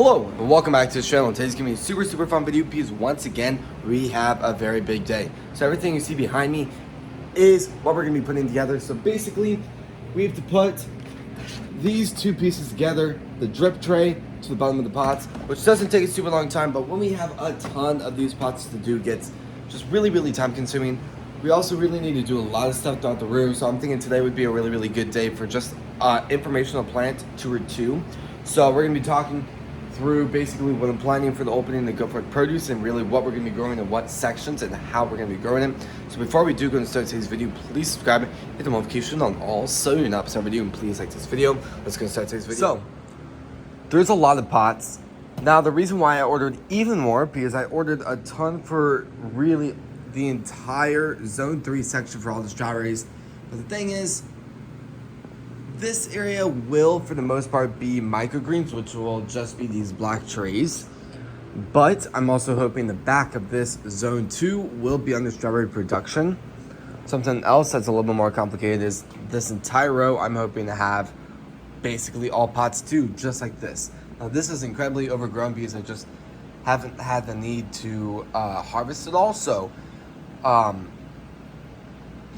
Hello and welcome back to the channel. Today's gonna be a super fun video because once again we have a very big day. So everything you see behind me is what we're gonna be putting together. So basically we have to put these two pieces together, the drip tray to the bottom of the pots, which doesn't take a super long time, but when we have a ton of these pots to do, it gets just really time consuming. We also really need to do a lot of stuff throughout the room, so I'm thinking today would be a really good day for just informational plant tour 2. So we're gonna be talking through basically what I'm planning for the opening to Go For It Produce and really what we're going to be growing in what sections and how we're going to be growing it. So before we do go and start today's video, please subscribe, hit the notification on all so you're not missing a video, and please like this video. Let's go and start today's video. So there's a lot of pots. Now the reason why I ordered even more, because I ordered a ton for really the entire Zone 3 section for all the strawberries. But the thing is, this area will, for the most part, be microgreens, which will just be these black trays. But I'm also hoping the back of this Zone 2 will be under strawberry production. Something else that's a little bit more complicated is this entire row I'm hoping to have basically all pots too, just like this. Now this is incredibly overgrown because I just haven't had the need to harvest it all. So,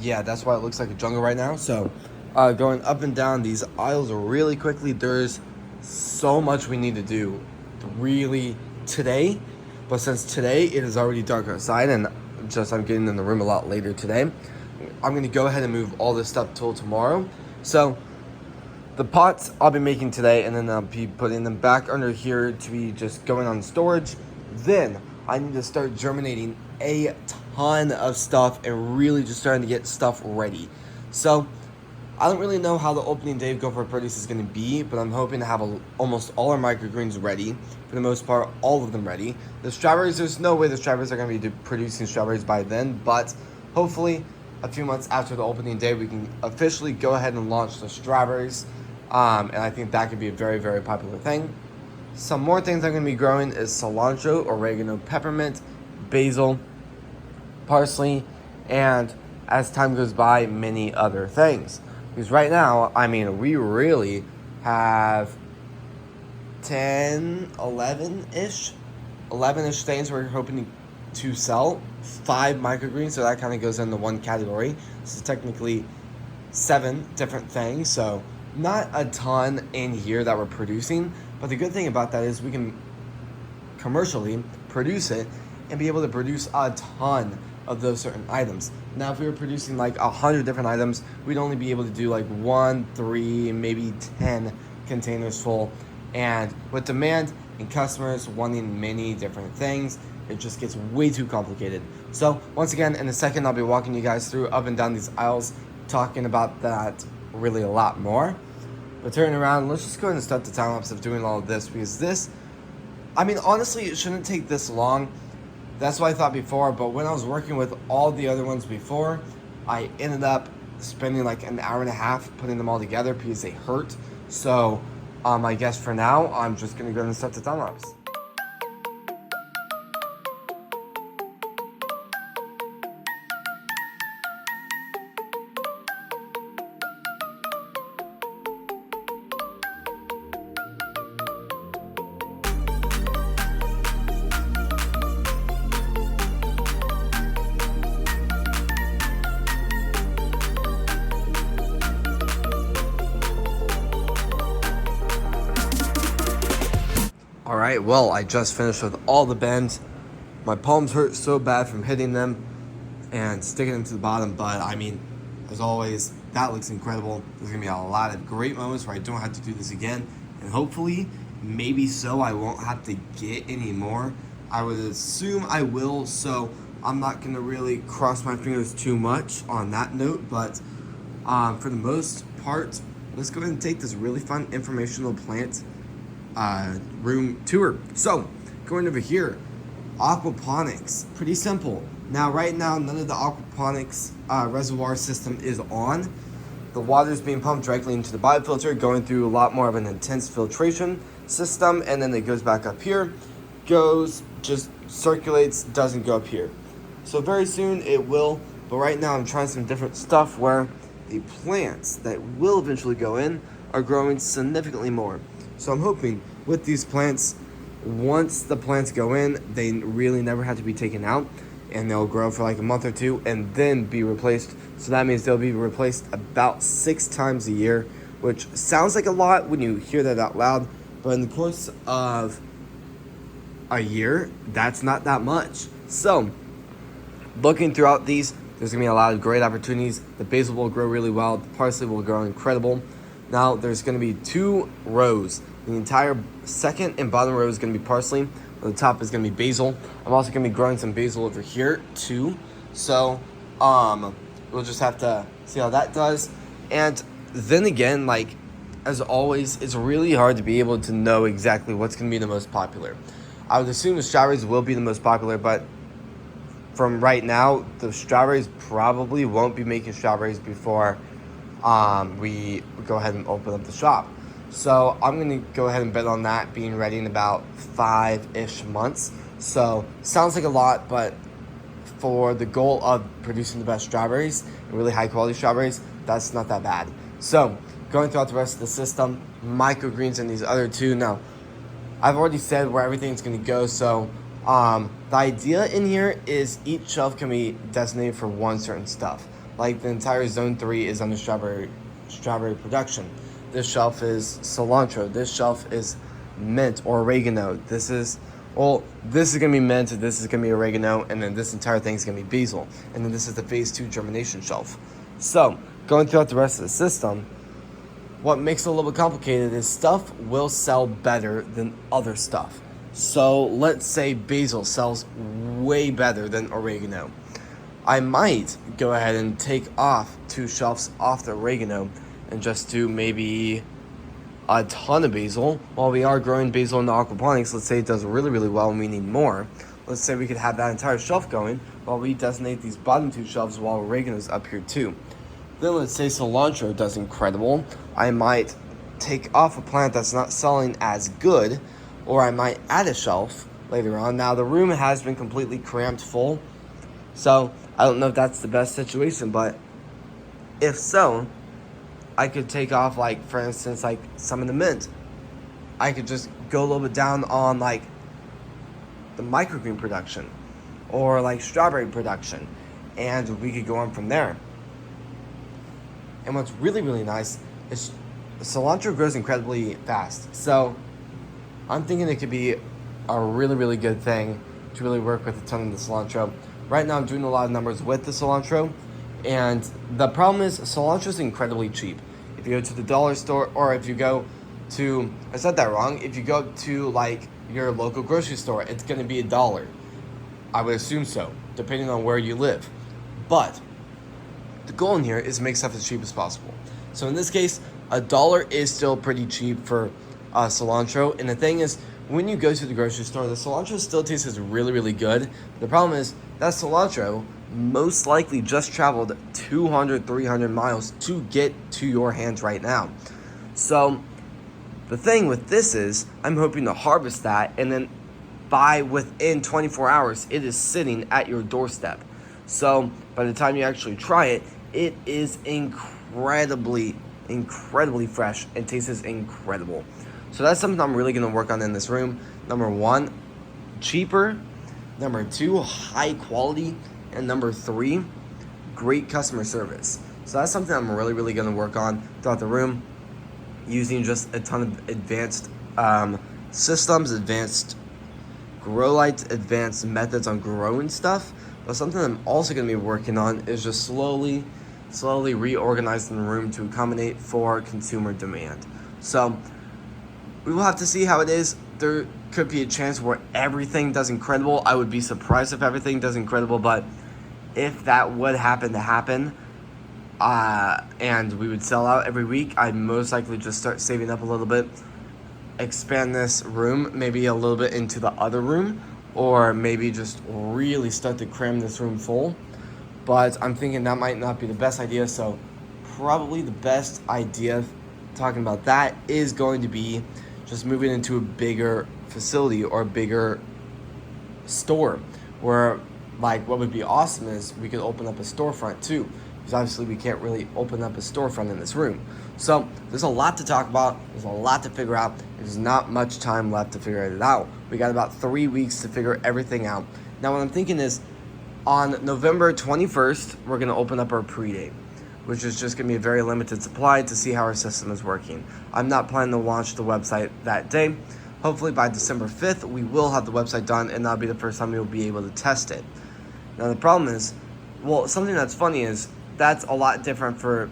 yeah, that's why it looks like a jungle right now. So, going up and down these aisles really quickly. There's so much we need to do really today, but since today it is already dark outside and I'm getting in the room a lot later today, I'm gonna go ahead and move all this stuff till tomorrow. So the pots I'll be making today, and then I'll be putting them back under here to be just going on storage. Then I need to start germinating a ton of stuff and really just starting to get stuff ready. So I don't really know how the opening day of Go For It Produce is going to be, but I'm hoping to have almost all our microgreens ready. For the most part, all of them ready. The strawberries, there's no way the strawberries are going to be producing strawberries by then, but hopefully a few months after the opening day, we can officially go ahead and launch the strawberries. And I think that could be a very popular thing. Some more things I'm going to be growing is cilantro, oregano, peppermint, basil, parsley, and as time goes by, many other things. Because right now, I mean, we really have 11-ish things we're hoping to sell. 5 microgreens, so that kind of goes into one category. This is technically 7 different things, so not a ton in here that we're producing. But the good thing about that is we can commercially produce it and be able to produce a ton of those certain items. Now if we were producing like 100 different items, we'd only be able to do like 1, 3, maybe 10 containers full. And with demand and customers wanting many different things, it just gets way too complicated. So once again, in a second, I'll be walking you guys through up and down these aisles, talking about that really a lot more. But turning around, let's just go ahead and start the time lapse of doing all of this, because this, I mean, honestly, it shouldn't take this long. That's what I thought before, but when I was working with all the other ones before, I ended up spending like an hour and a half putting them all together because they hurt. So I guess for now, I'm just gonna go ahead and start the time lapse. Alright, well, I just finished with all the bends. My palms hurt so bad from hitting them and sticking them to the bottom, but I mean, as always, that looks incredible. There's going to be a lot of great moments where I don't have to do this again, and hopefully, maybe so, I won't have to get any more. I would assume I will, so I'm not going to really cross my fingers too much on that note, but for the most part, let's go ahead and take this really fun informational plant room tour. So going over here, aquaponics, pretty simple. Now right now none of the aquaponics reservoir system is on. The water is being pumped directly into the biofilter, going through a lot more of an intense filtration system, and then it goes back up here, just circulates, doesn't go up here. So very soon it will, but right now I'm trying some different stuff where the plants that will eventually go in are growing significantly more. So I'm hoping with these plants once the plants go in, they really never have to be taken out, and they'll grow for like a month or two and then be replaced. So that means they'll be replaced about 6 times a year, which sounds like a lot when you hear that out loud, but in the course of a year, that's not that much. So looking throughout these, there's going to be a lot of great opportunities. The basil will grow really well. The parsley will grow incredible. Now, there's going to be 2 rows. The entire second and bottom row is going to be parsley. The top is going to be basil. I'm also going to be growing some basil over here, too. So, we'll just have to see how that does. And then again, like, as always, it's really hard to be able to know exactly what's going to be the most popular. I would assume the strawberries will be the most popular, but from right now, the strawberries probably won't be making strawberries before we go ahead and open up the shop. So I'm going to go ahead and bet on that being ready in about 5-ish months. So sounds like a lot, but for the goal of producing the best strawberries, really high quality strawberries, that's not that bad. So going throughout the rest of the system, microgreens and these other 2. Now, I've already said where everything's going to go, so the idea in here is each shelf can be designated for one certain stuff. Like the entire zone 3 is under strawberry production. This shelf is cilantro. This shelf is mint or oregano. This is gonna be mint, this is gonna be oregano, and then this entire thing is gonna be basil. And then this is the phase 2 germination shelf. So going throughout the rest of the system, what makes it a little bit complicated is stuff will sell better than other stuff. So let's say basil sells way better than oregano. I might go ahead and take off 2 shelves off the oregano and just do maybe a ton of basil. While we are growing basil in the aquaponics, let's say it does really, really well and we need more. Let's say we could have that entire shelf going while we designate these bottom 2 shelves while oregano's up here too. Then let's say cilantro does incredible. I might take off a plant that's not selling as good, or I might add a shelf later on. Now the room has been completely cramped full, so I don't know if that's the best situation, but if so, I could take off, like, for instance, like some of the mint. I could just go a little bit down on like the microgreen production or like strawberry production, and we could go on from there. And what's really, really nice is cilantro grows incredibly fast. So I'm thinking it could be a really, really good thing to really work with a ton of the cilantro. Right now I'm doing a lot of numbers with the cilantro, and the problem is cilantro is incredibly cheap. If you go to the dollar store, or if you go to, I said that wrong, if you go to like your local grocery store, it's going to be $1. I would assume so, depending on where you live. But the goal in here is to make stuff as cheap as possible. So in this case, $1 is still pretty cheap for cilantro. And the thing is, when you go to the grocery store, the cilantro still tastes really, really good. The problem is that cilantro most likely just traveled 200, 300 miles to get to your hands right now. So the thing with this is, I'm hoping to harvest that, and then by within 24 hours, it is sitting at your doorstep. So by the time you actually try it, it is incredibly fresh and tastes incredible. So that's something I'm really going to work on in this room. Number 1, cheaper. Number 2, high quality. And number 3, great customer service. So that's something I'm really, really going to work on throughout the room, using just a ton of advanced systems, advanced grow lights, advanced methods on growing stuff. But something I'm also going to be working on is just slowly reorganizing the room to accommodate for consumer demand. So we will have to see how it is. There could be a chance where everything does incredible. I would be surprised if everything does incredible, but if that would happen to happen, and we would sell out every week, I'd most likely just start saving up a little bit, expand this room maybe a little bit into the other room, or maybe just really start to cram this room full. But I'm thinking that might not be the best idea, so probably the best idea talking about that is going to be just moving into a bigger facility or a bigger store, where, like, what would be awesome is we could open up a storefront too, because obviously we can't really open up a storefront in this room. So there's a lot to talk about. There's a lot to figure out. There's not much time left to figure it out. We got about 3 weeks to figure everything out. Now what I'm thinking is on November 21st, we're going to open up our pre-date, which is just going to be a very limited supply to see how our system is working. I'm not planning to launch the website that day. Hopefully by December 5th, we will have the website done, and that'll be the first time we will be able to test it. Now the problem is, well, something that's funny is that's a lot different for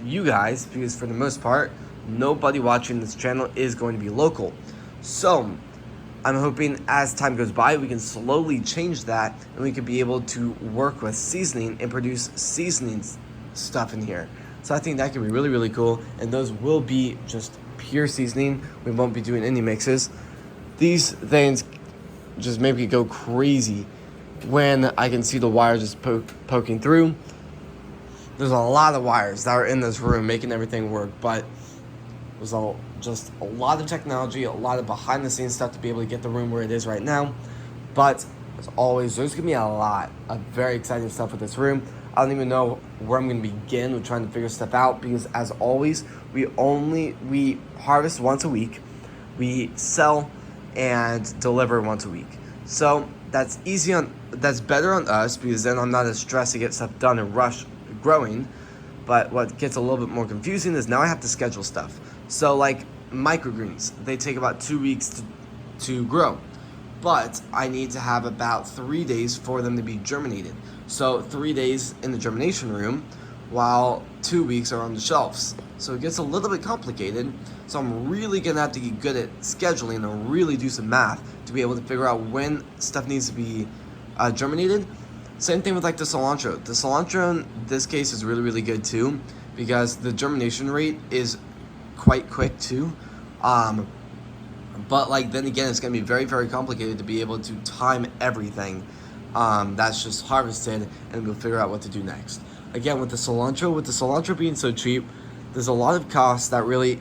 you guys, because for the most part, nobody watching this channel is going to be local. So I'm hoping as time goes by, we can slowly change that, and we can be able to work with seasoning and produce seasoning stuff in here. So I think that can be really, really cool, and those will be just pure seasoning. We won't be doing any mixes. These things just make me go crazy when I can see the wires just poking through. There's a lot of wires that are in this room making everything work, but there's just a lot of technology, a lot of behind the scenes stuff to be able to get the room where it is right now. But as always, there's gonna be a lot of very exciting stuff with this room. I don't even know where I'm gonna begin with trying to figure stuff out, because as always, we harvest once a week, we sell and deliver once a week. So that's better on us, because then I'm not as stressed to get stuff done and rush growing. But what gets a little bit more confusing is now I have to schedule stuff. So like microgreens, they take about 2 weeks to grow, but I need to have about 3 days for them to be germinated. So 3 days in the germination room, while 2 weeks are on the shelves. So it gets a little bit complicated. So I'm really gonna have to get good at scheduling and really do some math to be able to figure out when stuff needs to be germinated. Same thing with like the cilantro. The cilantro in this case is really, really good too, because the germination rate is quite quick too. But like then again, it's gonna be very, very complicated to be able to time everything that's just harvested, and we'll figure out what to do next. Again, with the cilantro being so cheap, there's a lot of costs that really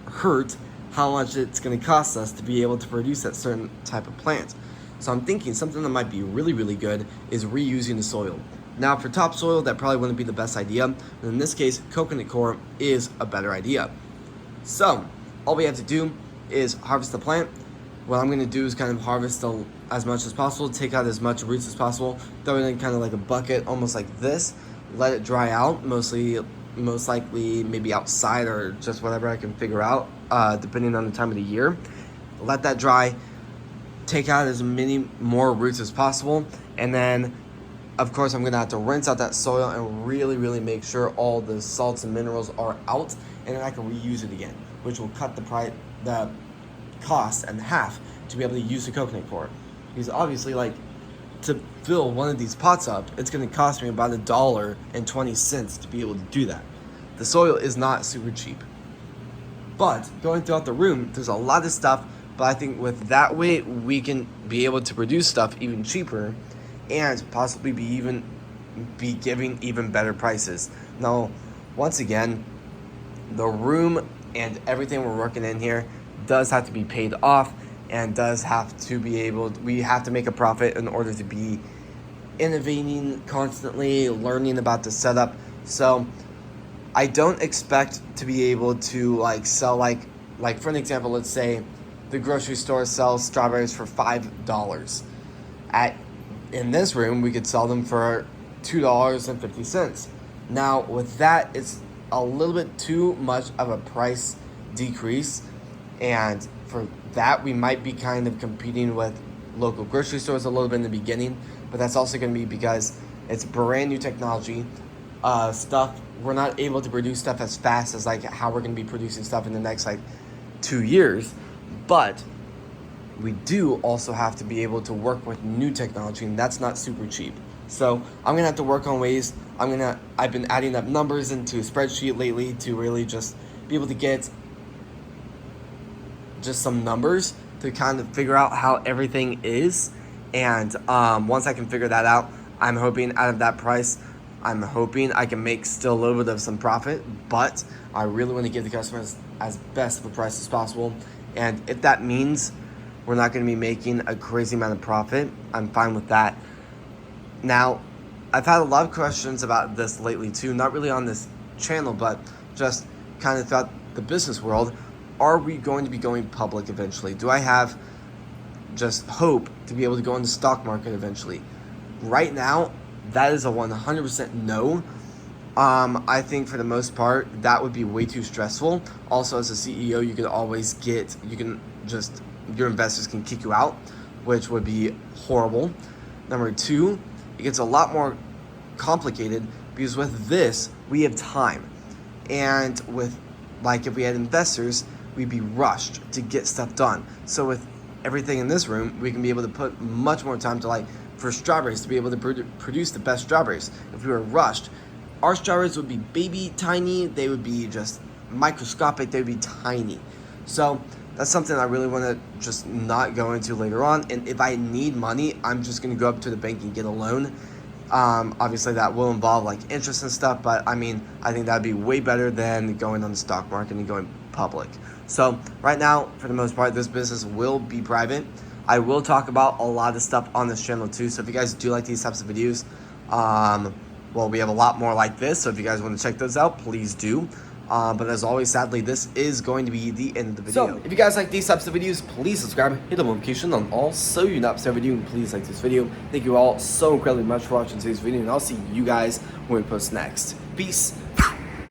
hurt how much it's going to cost us to be able to produce that certain type of plant. So I'm thinking something that might be really, really good is reusing the soil. Now for topsoil, that probably wouldn't be the best idea. And in this case, coconut coir is a better idea. So all we have to do is harvest the plant. What I'm going to do is kind of harvest as much as possible, take out as much roots as possible, throw it in kind of like a bucket, almost like this, let it dry out, most likely maybe outside or just whatever I can figure out, depending on the time of the year. Let that dry, take out as many more roots as possible, and then of course I'm going to have to rinse out that soil and really, really make sure all the salts and minerals are out, and then I can reuse it again, which will cut the cost in half to be able to use the coconut coir. Because obviously, like, to fill one of these pots up, it's going to cost me about $1.20 to be able to do that. The soil is not super cheap. But going throughout the room, there's a lot of stuff, but I think with that way, we can be able to produce stuff even cheaper and possibly be giving even better prices. Now, once again, the room and everything we're working in here does have to be paid off, and does have to be we have to make a profit in order to be innovating constantly, learning about the setup. So I don't expect to be able to like sell like for an example, let's say the grocery store sells strawberries for $5. In this room, we could sell them for $2.50. Now with that, it's a little bit too much of a price decrease, and for that we might be kind of competing with local grocery stores a little bit in the beginning, but that's also going to be because it's brand new technology. Stuff we're not able to produce stuff as fast as like how we're going to be producing stuff in the next like 2 years, but we do also have to be able to work with new technology, and that's not super cheap. So I'm gonna have to work on ways. I've been adding up numbers into a spreadsheet lately to really just be able to get just some numbers to kind of figure out how everything is. And once I can figure that out, I'm hoping out of that price, I'm hoping I can make still a little bit of some profit, but I really want to give the customers as best of a price as possible. And if that means we're not going to be making a crazy amount of profit, I'm fine with that. Now, I've had a lot of questions about this lately too, not really on this channel, but just kind of throughout the business world, are we going to be going public eventually? Do I have just hope to be able to go in the stock market eventually? Right now, that is a 100% no. I think for the most part, that would be way too stressful. Also, as a CEO, your investors can kick you out, which would be horrible. Number two, it gets a lot more complicated because with this, we have time. And with, like, if we had investors, we'd be rushed to get stuff done. So with everything in this room, we can be able to put much more time to, like, for strawberries to be able to produce the best strawberries. If we were rushed, our strawberries would be baby tiny. They would be just microscopic. They would be tiny. So that's something I really want to just not go into later on. And if I need money, I'm just going to go up to the bank and get a loan. Obviously, that will involve like interest and stuff. But I mean, I think that'd be way better than going on the stock market and going public. So right now, for the most part, this business will be private. I will talk about a lot of stuff on this channel too. So if you guys do like these types of videos, well, we have a lot more like this. So if you guys want to check those out, please do. But as always, sadly, this is going to be the end of the video. So if you guys like these types of videos, please subscribe, hit the notification on all so you not miss every video, and please like this video. Thank you all so incredibly much for watching today's video, and I'll see you guys when we post next. Peace.